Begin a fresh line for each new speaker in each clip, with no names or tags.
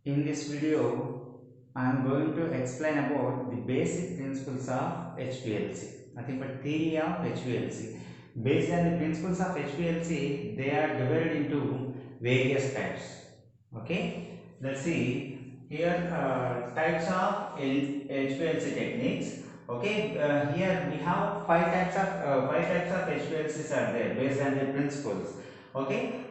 In this video, I am going to explain about the basic principles of HPLC. Nothing but theory of HPLC. Based on the principles of HPLC, they are divided into various types. Okay, let's see here types of HPLC techniques. Okay, here we have five types of HPLCs are there based on the principles. Okay,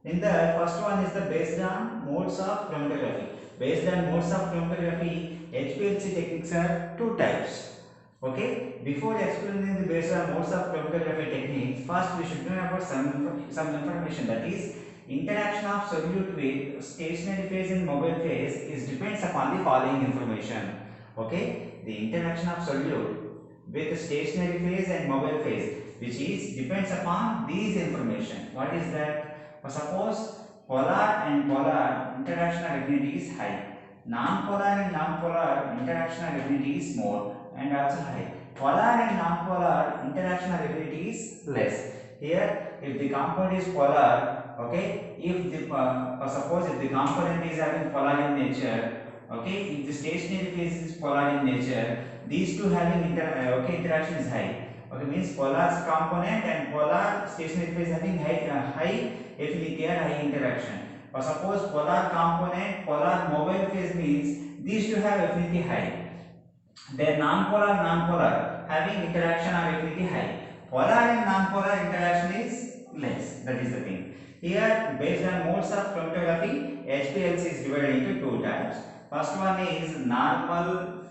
in the first one is the based on modes of chromatography. Based on modes of chromatography, HPLC techniques are two types. Okay. Before explaining the based on modes of chromatography techniques, first we should know about some information, that is interaction of solute with stationary phase and mobile phase is depends upon the following information. Okay. The interaction of solute with stationary phase and mobile phase, which is depends upon these information. What is that? Suppose polar and polar interactional affinity is high, non-polar and non-polar interactional affinity is more and also high. Polar and non-polar interactional affinity is less. Here, if the compound is polar, okay, if the suppose if the component is having polar in nature, okay, if the stationary phase is polar in nature, these two having interaction is high. Okay, means polar component and polar stationary phase having high affinity and high interaction. Or suppose polar component, polar mobile phase means these two have affinity high. Then non-polar having interaction or affinity high. Polar and non-polar interaction is less. That is the thing. Here, based on modes of chromatography, HPLC is divided into two types. First one is normal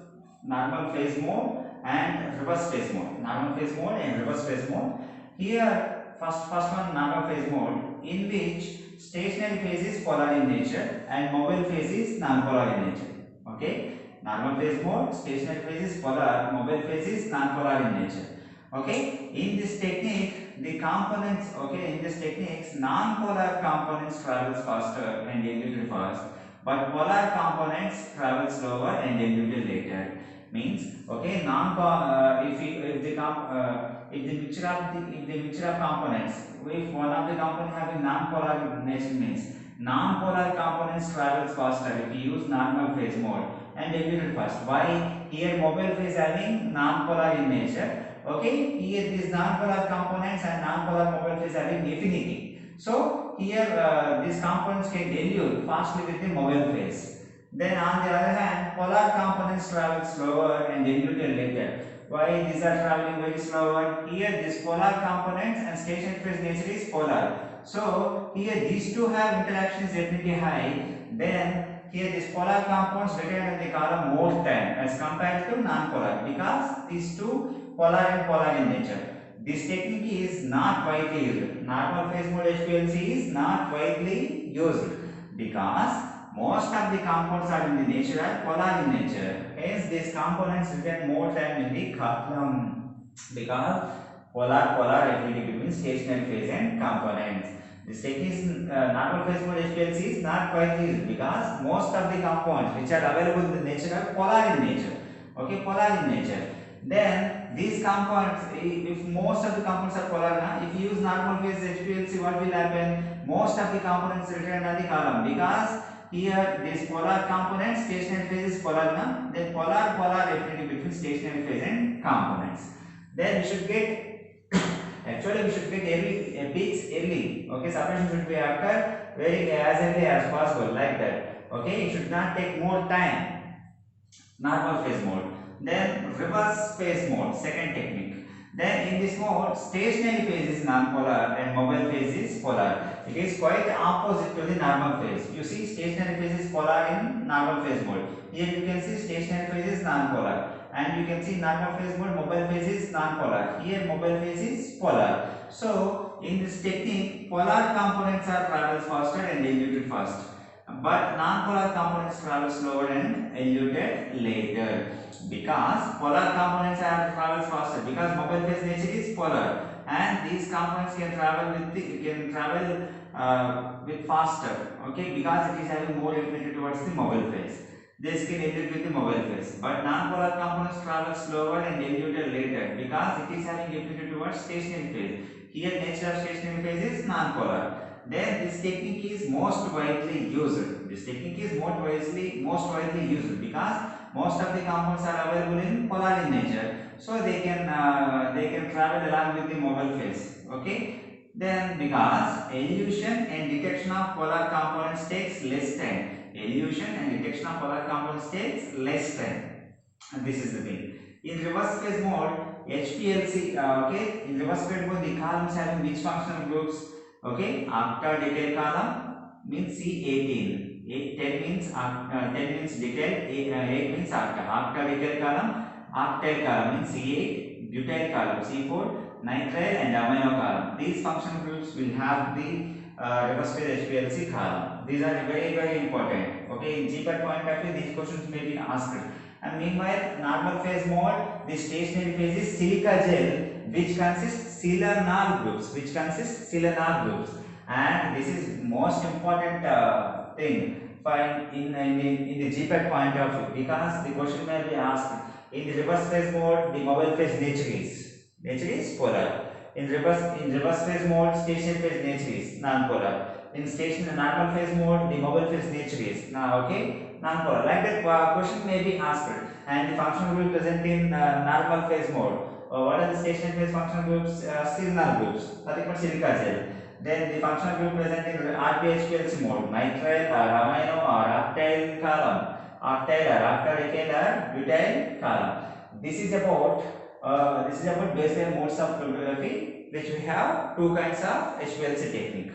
phase mode and reverse phase mode. Normal phase mode and reverse phase mode. Here, first one normal phase mode, in which stationary phase is polar in nature and mobile phase is non-polar in nature. Okay. Normal phase mode, stationary phase is polar, mobile phase is non-polar in nature. Okay. In this technique, the components, okay, in this techniques, non-polar components travels faster and eluted fast, but polar components travel slower and eluted later. Means, okay, if the mixture of components, if one of the components having non-polar nature means non-polar components travels faster if you use normal phase mode and eluted fast. Why? Here mobile phase having non-polar in nature. Okay, here these non-polar components and non-polar mobile phase having affinity. So here these components can elute fastly with the mobile phase. Then on the other hand, polar components travel slower and elute later. Why these are traveling very slower? Here this polar components and stationary phase nature is polar. So here these two have interactions affinity high. Then here this polar compounds retain in the column more time as compared to non-polar, because these two polar and polar in nature. This technique is not widely used. Normal phase mode HPLC is not widely used because most of the compounds are in the nature are polar in nature. Hence, these components retain more time in the column because polar affinity between stationary phase and components. This technique is normal phase mode HPLC is not widely used because most of the compounds which are available in the nature are polar in nature. Okay, polar in nature. Then these compounds, if most of the compounds are polar, if you use normal phase HPLC, what will happen? Most of the components retain on the column because here this polar component stationary phase is polar, then polar affinity between stationary phase and components. Then we should get actually we should get early peaks early. Okay, separation should be occur very as early as possible, like that. Okay, it should not take more time. Normal phase mode. Then reverse phase mode, second technique. Then in this mode, stationary phase is non-polar and mobile phase is polar. It is quite opposite to the normal phase. You see stationary phase is polar in normal phase mode. Here you can see stationary phase is non-polar. And you can see normal phase mode, mobile phase is non-polar. Here mobile phase is polar. So in this technique, polar components are travels faster and eluted fast, but non-polar components travel slower and eluted later, because polar components are travels faster because mobile phase nature is polar, and these components can travel with faster. Okay, because it is having more affinity towards the mobile phase. This can elute with the mobile phase, but non-polar components travel slower and eluted later because it is having affinity towards stationary phase. Here nature of stationary phase is non-polar. then this technique is most widely used. This technique is most widely used because most of the compounds are available in polar in nature, so they can travel along with the mobile phase. Okay. Then because elution and detection of polar components takes less time. Elution and detection of polar components takes less time. And this is the thing. In reverse phase mode, HPLC, okay, in reverse phase mode, the columns having which functional groups? Okay, octal detail column means C18. 10 means 10 means detail, 8 means octal. Octal detail column, octal column means C8, butyl column C4, nitrile and amino column. These functional groups will have the reverse phase HPLC column. These are very important. Okay, in GPAT point of view, these questions may be asked. And meanwhile, normal phase mode, the stationary phase is silica gel, which consists silanol groups, and this is most important thing for in the GPAT point of view, because the question may be asked in the reverse phase mode, the mobile phase nature is polar. In reverse phase mode, stationary phase nature is non-polar. In stationary normal phase mode, the mobile phase nature is non-polar. Like that question may be asked. And the functional group present in normal phase mode. What are the stationary phase functional groups? Seasonal groups. Nothing but silica gel. Then the functional group present in RPHPLC mode. Nitrile or amino or octyl column. Octyl or octadecane or butyl column. This is about baseline modes of cryptography, which we have two kinds of HPLC technique.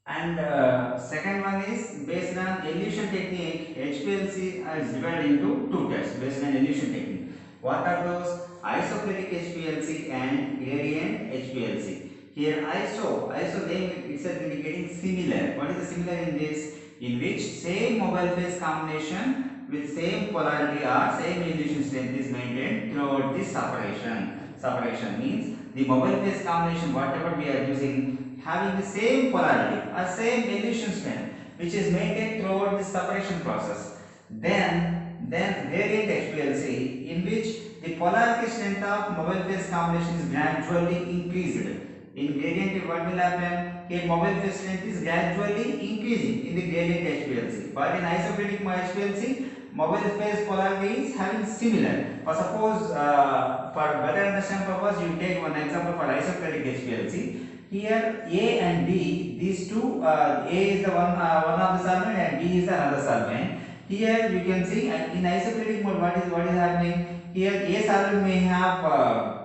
And second one is based on elution technique. HPLC is divided into two types based on elution technique. What are those? Isoclitic HPLC and gradient HPLC. Here iso name itself indicating similar. What is the similar in this? In which same mobile phase combination with same polarity or same elution strength is maintained throughout the separation. Separation means the mobile phase combination, whatever we are using, having the same polarity or same elution strength, which is maintained throughout the separation process. Then gradient HPLC, in which the polarity strength of mobile phase combination is gradually increased. In gradient, what will happen? Here mobile phase strength is gradually increasing in the gradient HPLC, but in isoclitic HPLC, mobile phase polarity is having similar. For suppose, for better understanding purpose, you take one example for isoclitic HPLC. Here A and B, these two, A is the one of the solvent and B is the another solvent. Here you can see in isoclitic mode what is happening. Here A solvent may have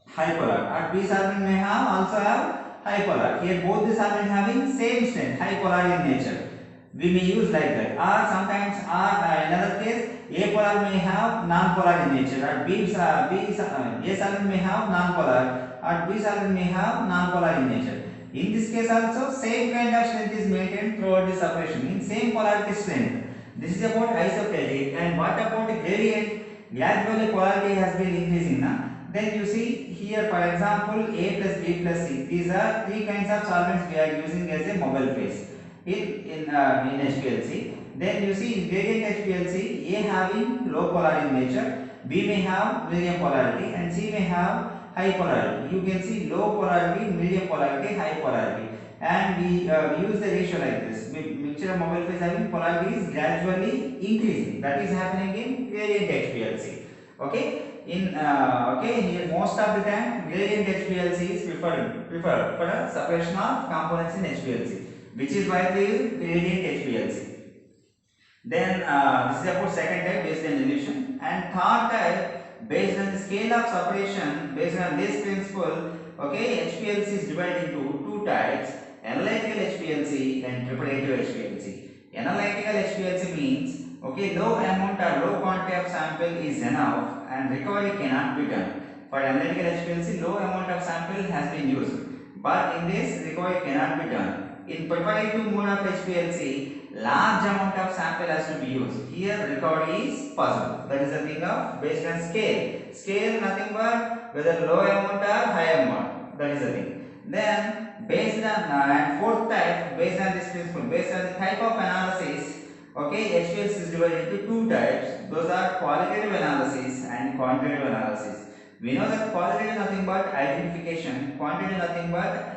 high polar, or B solvent may also have high polar. Here both the solvent having same strength, high polar in nature. We may use like that, or sometimes, in another case, A polar may have non-polar in nature, or A solvent may have non-polar, or B solvent may have non-polar in nature. In this case also, same kind of strength is maintained throughout the separation, in same polarity strength. This is about isoclitic. And what about gradient? Gradually polarity has been increasing now. Then you see here, for example, A plus B plus C. These are three kinds of solvents we are using as a mobile phase in HPLC. Then you see in gradient HPLC, A having low polarity in nature, B may have medium polarity, and C may have high polarity. You can see low polarity, medium polarity, high polarity, and we use the ratio like this. Mixture of mobile phase having polarity is gradually increasing. That is happening in gradient HPLC. Okay. Here most of the time gradient HPLC is preferred for separation of components in HPLC, which is why we use gradient HPLC. Then this is about second type based on elution, and third type based on the scale of separation. Based on this principle, okay, HPLC is divided into two types: analytical HPLC and preparative HPLC. Analytical HPLC means, okay, low amount or low quantity of sample is enough and recovery cannot be done. For analytical HPLC, low amount of sample has been used, but in this recovery cannot be done. In preparative mode of HPLC, large amount of sample has to be used. Here recovery is possible. That is the thing of based on scale. Scale nothing but whether low amount or high amount. That is the thing. Then based on and fourth type, based on this principle, based on the type of analysis, okay, HPLC is divided into two types. Those are qualitative analysis and quantitative analysis. We know that qualitative is nothing but identification, quantitative is nothing but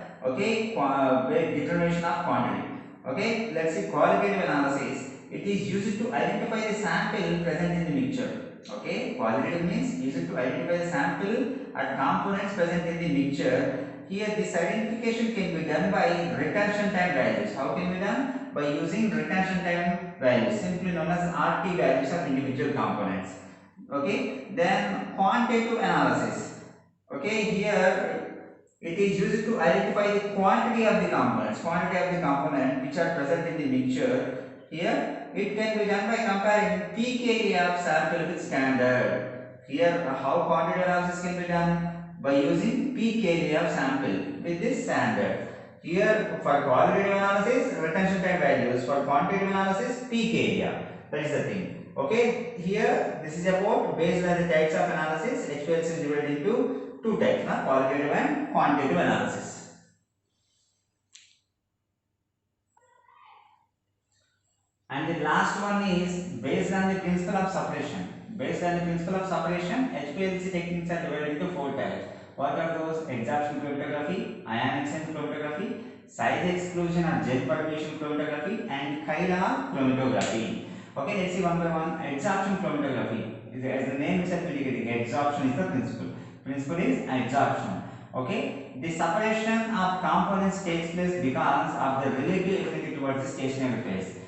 determination of quantity. Okay, let's see qualitative analysis. It is used to identify the sample present in the mixture. Okay, qualitative means used to identify the sample and components present in the mixture. Here this identification can be done by retention time values. How can be done? By using retention time values, simply known as RT values of individual components. Okay, then quantitative analysis. Okay, here it is used to identify the quantity of the component which are present in the mixture. Here it can be done by comparing peak area of sample with standard. Here how quantitative analysis can be done? By using peak area of sample with this standard. Here for qualitative analysis, retention time values. For quantitative analysis, peak area. That is the thing. Okay, here this is about based on the types of analysis. HPLC is divided into two types, qualitative and quantitative analysis. And the last one is based on the principle of separation. Based on the principle of separation, HPLC techniques are divided into four types. What are those? Adsorption chromatography, ion exchange chromatography, size exclusion or gel permeation chromatography, and Chiral chromatography. Okay, let's see one by one. Adsorption chromatography. As the name itself indicating, adsorption is the principle. Principle is adsorption. Okay, the separation of components takes place because of the relative affinity towards the stationary phase.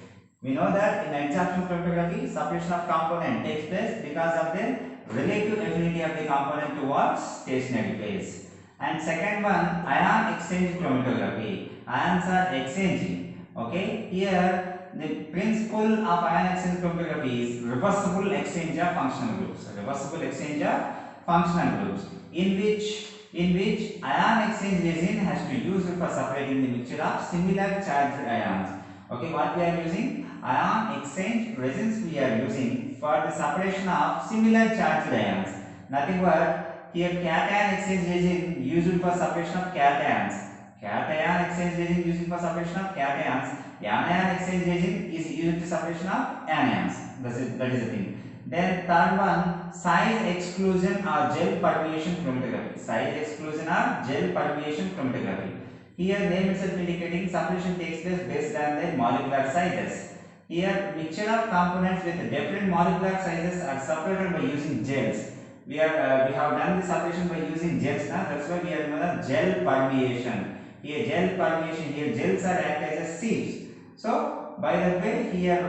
We know that in adsorption chromatography, separation of component takes place because of the relative affinity of the component towards stationary phase. And second one, ion exchange chromatography. Ions are exchanging. Okay, here the principle of ion exchange chromatography is reversible exchange of functional groups. Reversible exchange of functional groups, in which ion exchange resin has to be used for separating the mixture of similar charged ions. Okay, what we are using? Ion exchange resins we are using for the separation of similar charged ions. Nothing but here cation exchange resin used for separation of cations. Cation exchange resin used for separation of cations. Anion exchange resin is used for separation of anions. That is the thing. Then third one, size exclusion or gel permeation chromatography. Size exclusion or gel permeation chromatography. Here name itself indicating separation takes place based on their molecular sizes. Here mixture of components with different molecular sizes are separated by using gels. We have done the separation by using gels now. That's why we are doing gel permeation. Here gel permeation. Here gels are act as sieves. So by that way here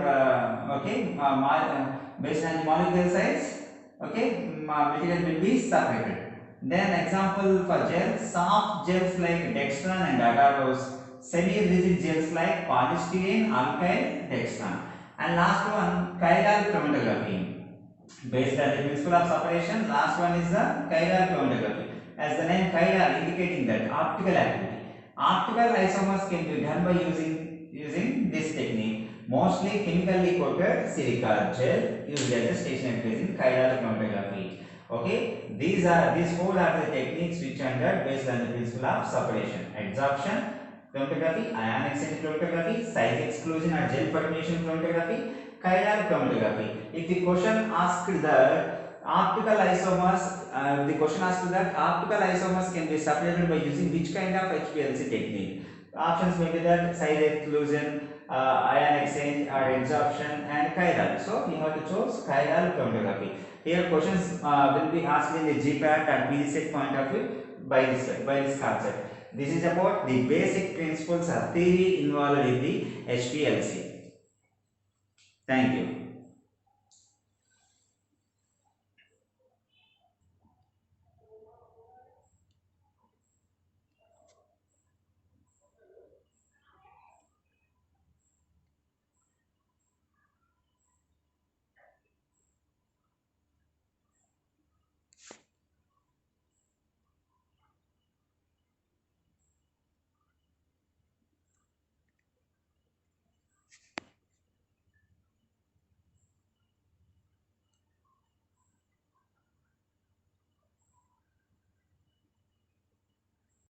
based on the molecular size, material will be separated. Then example for gels, soft gels like dextran and agarose, semi-rigid gels like polystyrene, alkyl, dextran. And last one, chiral chromatography. Based on the principle of separation, last one is the chiral chromatography. As the name chiral indicating that optical activity. Optical isomers can be done by using this technique. Mostly chemically coated silica gel used as a stationary phase in chiral chromatography. Okay, these four are the techniques which are under based on the principle of separation: adsorption chromatography, ion exchange chromatography, size exclusion or gel permeation chromatography, chiral chromatography. If the question asked that optical isomers can be separated by using which kind of HPLC technique? Options may be that size exclusion, ion exchange, or adsorption, and chiral. So we have to choose chiral chromatography. Here questions will be asked in the GPAT and PGCET point of view by this concept. This is about the basic principles of theory involved in the HPLC. Thank you.